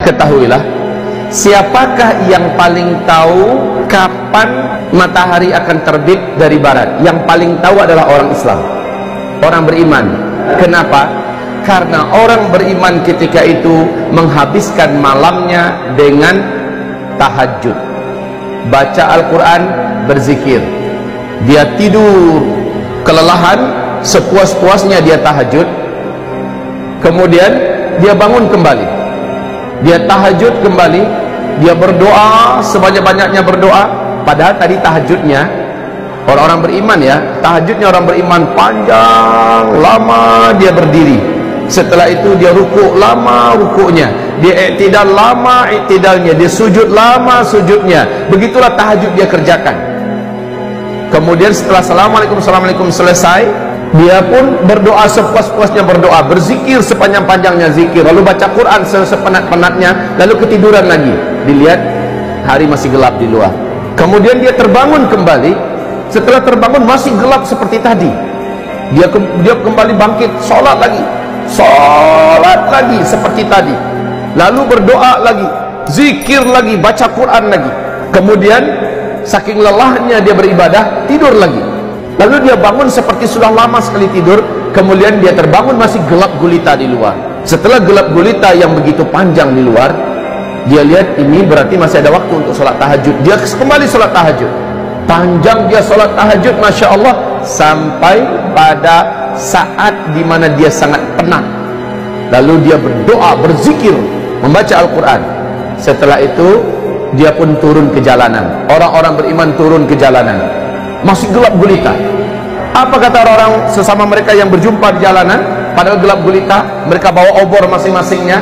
Ketahuilah, siapakah yang paling tahu kapan matahari akan terbit dari barat? Yang paling tahu adalah orang Islam, orang beriman. Kenapa? Karena orang beriman ketika itu menghabiskan malamnya dengan tahajud, baca Al-Quran, berzikir. Dia tidur kelelahan, sepuas-puasnya dia tahajud, kemudian dia bangun kembali, dia tahajud kembali, dia berdoa sebanyak-banyaknya berdoa. Padahal tadi tahajudnya orang-orang beriman, ya, tahajudnya orang beriman panjang, lama dia berdiri. Setelah itu dia rukuk, lama rukuknya, dia iktidal, lama iktidalnya, dia sujud, lama sujudnya. Begitulah tahajud dia kerjakan. Kemudian setelah assalamualaikum selesai, dia pun berdoa sepuas-puasnya berdoa, berzikir sepanjang-panjangnya zikir, lalu baca Quran sepenat-penatnya, lalu ketiduran lagi. Dilihat hari masih gelap di luar. Kemudian dia terbangun kembali. Setelah terbangun masih gelap seperti tadi. Dia kembali bangkit, sholat lagi seperti tadi. Lalu berdoa lagi, zikir lagi, baca Quran lagi. Kemudian saking lelahnya dia beribadah, tidur lagi. Lalu dia bangun seperti sudah lama sekali tidur. Kemudian dia terbangun masih gelap gulita di luar. Setelah gelap gulita yang begitu panjang di luar, dia lihat ini berarti masih ada waktu untuk sholat tahajud. Dia kembali sholat tahajud. Panjang dia sholat tahajud, Masya Allah, sampai pada saat dimana dia sangat penat. Lalu dia berdoa, berzikir, membaca Al-Quran. Setelah itu dia pun turun ke jalanan. Orang-orang beriman turun ke jalanan, masih gelap gulita. Apa kata orang-orang sesama mereka yang berjumpa di jalanan? Padahal gelap gulita, mereka bawa obor masing-masingnya.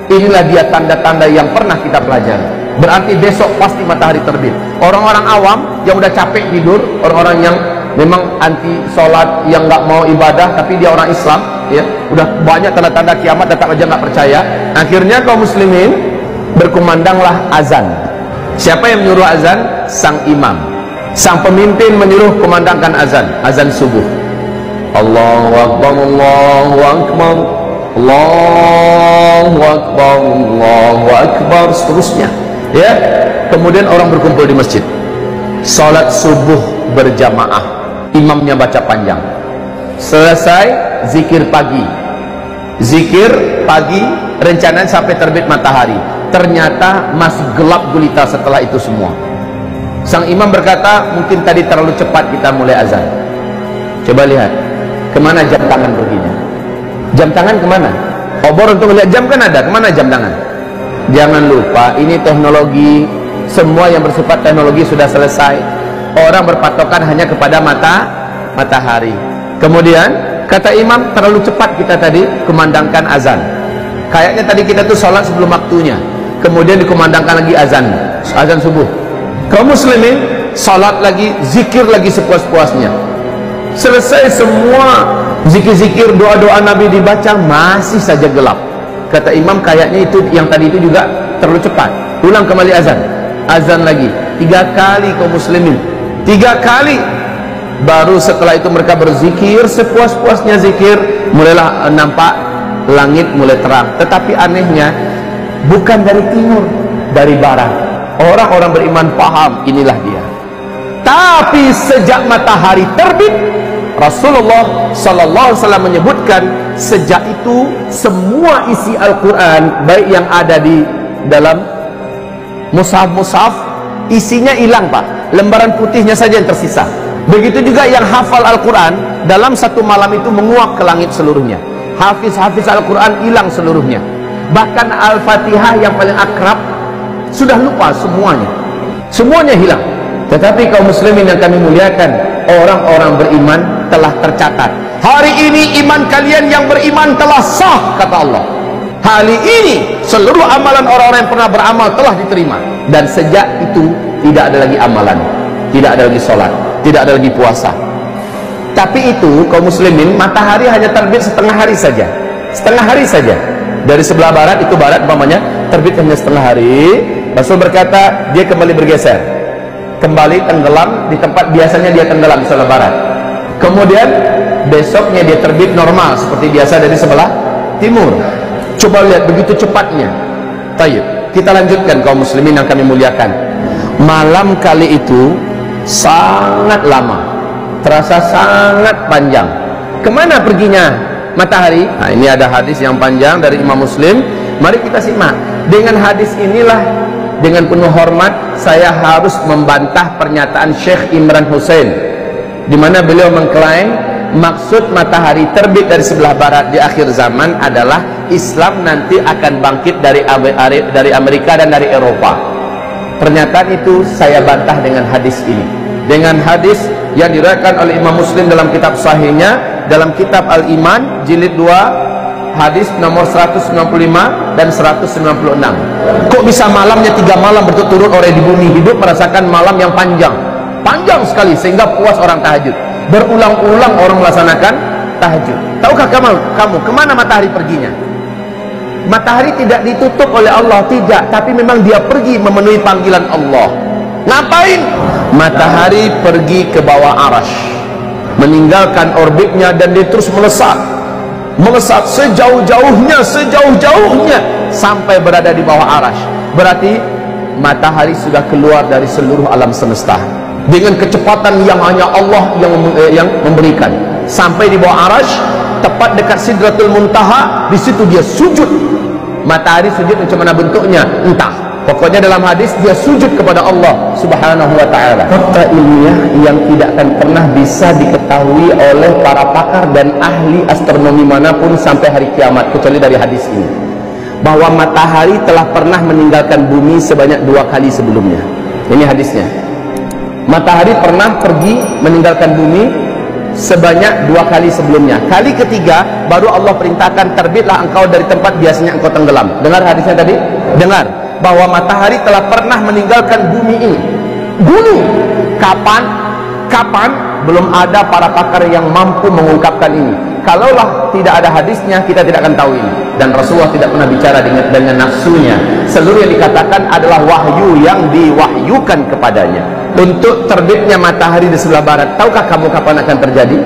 Inilah dia tanda-tanda yang pernah kita pelajari. Berarti besok pasti matahari terbit. Orang-orang awam yang udah capek tidur, orang-orang yang memang anti sholat, yang nggak mau ibadah, tapi dia orang Islam, ya, udah banyak tanda-tanda kiamat, tetap aja nggak percaya. Akhirnya kaum muslimin berkumandanglah azan. Siapa yang menyuruh azan? Sang imam, sang pemimpin menyuruh kumandangkan azan, azan subuh. Allahu Akbar, Allahu Akbar, Allahu Akbar, Allahu Akbar, seterusnya, ya. Kemudian orang berkumpul di masjid, salat subuh berjamaah, imamnya baca panjang. Selesai zikir pagi, rencananya sampai terbit matahari. Ternyata masih gelap gulita setelah itu semua. Sang imam berkata, mungkin tadi terlalu cepat kita mulai azan. Coba lihat kemana jam tangan perginya. Jam tangan kemana? Obor untuk melihat jam kan ada, kemana jam tangan? Jangan lupa, ini teknologi, semua yang bersifat teknologi sudah selesai. Orang berpatokan hanya kepada matahari. Kemudian kata imam, terlalu cepat kita tadi kumandangkan azan. Kayaknya tadi kita tuh sholat sebelum waktunya. Kemudian dikumandangkan lagi azan subuh. Kaum muslimin sholat lagi, zikir lagi sepuas-puasnya. Selesai semua zikir-zikir, doa-doa Nabi dibaca, masih saja gelap. Kata imam, kayaknya itu yang tadi itu juga terlalu cepat. Ulang kembali azan lagi 3 kali kaum muslimin, 3 kali. Baru setelah itu mereka berzikir sepuas-puasnya zikir, mulailah nampak langit mulai terang. Tetapi anehnya bukan dari timur, dari barat. Orang-orang beriman paham, inilah dia. Tapi sejak matahari terbit, Rasulullah sallallahu alaihi wasallam menyebutkan, sejak itu semua isi Al-Quran, baik yang ada di dalam mushaf, isinya hilang, Pak. Lembaran putihnya saja yang tersisa. Begitu juga yang hafal Al-Quran, dalam satu malam itu menguap ke langit seluruhnya. Hafiz Al-Quran hilang seluruhnya. Bahkan Al-Fatihah yang paling akrab sudah lupa semuanya hilang. Tetapi kaum muslimin yang kami muliakan, orang-orang beriman telah tercatat. Hari ini iman kalian yang beriman telah sah, kata Allah. Hari ini seluruh amalan orang-orang yang pernah beramal telah diterima. Dan sejak itu tidak ada lagi amalan, tidak ada lagi sholat, tidak ada lagi puasa. Tapi itu kaum muslimin, matahari hanya terbit setengah hari saja. Dari sebelah barat, itu barat umpamanya, terbit hanya setengah hari. Rasul berkata, dia kembali bergeser, kembali tenggelam di tempat biasanya dia tenggelam, di sebelah barat. Kemudian besoknya dia terbit normal seperti biasa dari sebelah timur. Coba lihat begitu cepatnya. Tayyib, kita lanjutkan kaum muslimin yang kami muliakan. Malam kali itu sangat lama, terasa sangat panjang. Kemana perginya matahari? Nah, ini ada hadis yang panjang dari Imam Muslim. Mari kita simak. Dengan hadis inilah, dengan penuh hormat, saya harus membantah pernyataan Syekh Imran Hussein, di mana beliau mengklaim maksud matahari terbit dari sebelah barat di akhir zaman adalah Islam nanti akan bangkit dari Amerika dan dari Eropa. Pernyataan itu saya bantah dengan hadis ini, dengan hadis yang diriwayatkan oleh Imam Muslim dalam kitab sahihnya, dalam kitab Al-Iman jilid 2 hadis nomor 195 dan 196. Kok bisa malamnya 3 malam berturut-turut orang di bumi hidup merasakan malam yang panjang sekali sehingga puas orang tahajud? Berulang-ulang orang melaksanakan tahajud. Tahukah kamu kemana matahari perginya? Matahari tidak ditutup oleh Allah, tidak, tapi memang dia pergi memenuhi panggilan Allah. Ngapain? Matahari pergi ke bawah arasy, meninggalkan orbitnya, dan dia terus melesat sejauh-jauhnya sampai berada di bawah arasy. Berarti matahari sudah keluar dari seluruh alam semesta dengan kecepatan yang hanya Allah yang memberikan, sampai di bawah arasy, tepat dekat Sidratul Muntaha. Di situ dia sujud. Matahari sujud macam mana bentuknya entah, pokoknya dalam hadis dia sujud kepada Allah Subhanahu wa ta'ala. Fakta ilmiah yang tidak akan pernah bisa diketahui oleh para pakar dan ahli astronomi manapun sampai hari kiamat, kecuali dari hadis ini, bahwa matahari telah pernah meninggalkan bumi sebanyak 2 kali sebelumnya. Ini hadisnya. Matahari pernah pergi meninggalkan bumi sebanyak 2 kali sebelumnya. Kali ketiga baru Allah perintahkan, terbitlah engkau dari tempat biasanya engkau tenggelam. Dengar hadisnya tadi? Dengar bahwa matahari telah pernah meninggalkan bumi ini. Bumi kapan? Belum ada para pakar yang mampu mengungkapkan ini. Kalaulah tidak ada hadisnya, kita tidak akan tahu ini. Dan Rasulullah tidak pernah bicara dengan nafsunya. Seluruh yang dikatakan adalah wahyu yang diwahyukan kepadanya. Untuk terbitnya matahari di sebelah barat, tahukah kamu kapan akan terjadi?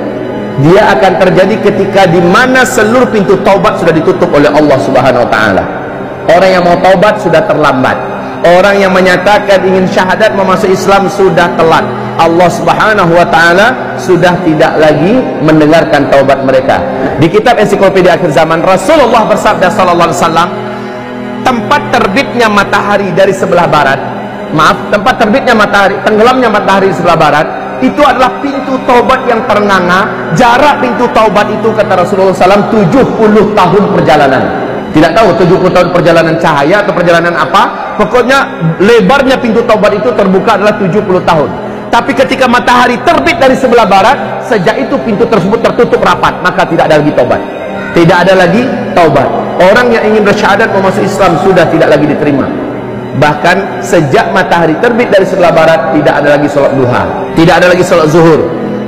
Dia akan terjadi ketika di mana seluruh pintu taubat sudah ditutup oleh Allah Subhanahu wa ta'ala. Orang yang mau taubat sudah terlambat. Orang yang menyatakan ingin syahadat memasuk Islam sudah telat. Allah Subhanahu wa ta'ala sudah tidak lagi mendengarkan taubat mereka. Di kitab Ensiklopedia Akhir Zaman, Rasulullah bersabda sallallahu alaihi wasallam, tempat terbitnya matahari dari sebelah barat, tempat terbitnya matahari, tenggelamnya matahari di sebelah barat, itu adalah pintu taubat yang ternganga. Jarak pintu taubat itu, kata Rasulullah SAW, 70 tahun perjalanan. Tidak tahu 70 tahun perjalanan cahaya atau perjalanan apa, pokoknya lebarnya pintu taubat itu terbuka adalah 70 tahun. Tapi ketika matahari terbit dari sebelah barat, sejak itu pintu tersebut tertutup rapat, maka tidak ada lagi taubat. Tidak ada lagi taubat. Orang yang ingin bersyahadat memasuk Islam sudah tidak lagi diterima. Bahkan sejak matahari terbit dari sebelah barat, tidak ada lagi sholat duha, tidak ada lagi sholat zuhur,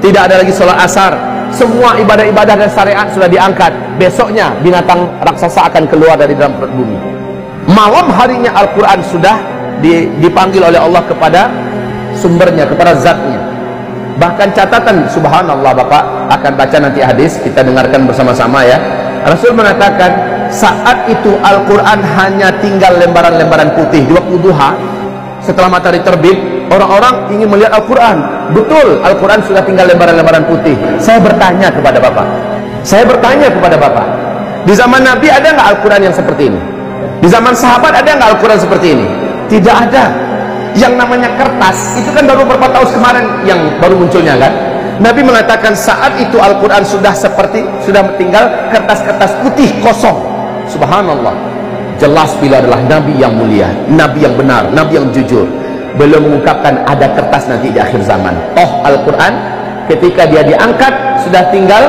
tidak ada lagi sholat asar. Semua ibadah-ibadah dan syariat sudah diangkat. Besoknya binatang raksasa akan keluar dari dalam perut bumi. Malam harinya Al-Quran sudah dipanggil oleh Allah kepada sumbernya, kepada zatnya. Bahkan catatan, subhanallah, Bapak akan baca nanti hadis, kita dengarkan bersama-sama ya. Rasul mengatakan saat itu Al-Quran hanya tinggal lembaran-lembaran putih. Di waktu duha, setelah matahari terbit, orang-orang ingin melihat Al-Quran. Betul, Al-Quran sudah tinggal lembaran-lembaran putih. Saya bertanya kepada Bapak, di zaman Nabi ada nggak Al-Quran yang seperti ini? Di zaman sahabat ada nggak Al-Quran seperti ini? Tidak ada. Yang namanya kertas itu kan baru beberapa tahun kemarin yang baru munculnya kan. Nabi mengatakan saat itu Al-Quran sudah tinggal kertas-kertas putih kosong. Subhanallah. Jelas bila adalah Nabi yang mulia, Nabi yang benar, Nabi yang jujur. Belum mengungkapkan ada kertas nanti di akhir zaman. Al-Quran ketika dia diangkat sudah tinggal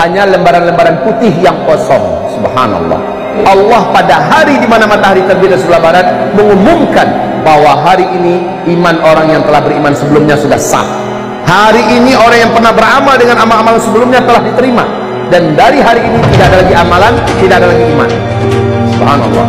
hanya lembaran-lembaran putih yang kosong. Subhanallah. Allah pada hari di mana matahari terbit dari sebelah barat mengumumkan bahwa hari ini iman orang yang telah beriman sebelumnya sudah sah. Hari ini orang yang pernah beramal dengan amal-amal sebelumnya telah diterima. Dan dari hari ini tidak ada lagi amalan, tidak ada lagi iman. Subhanallah.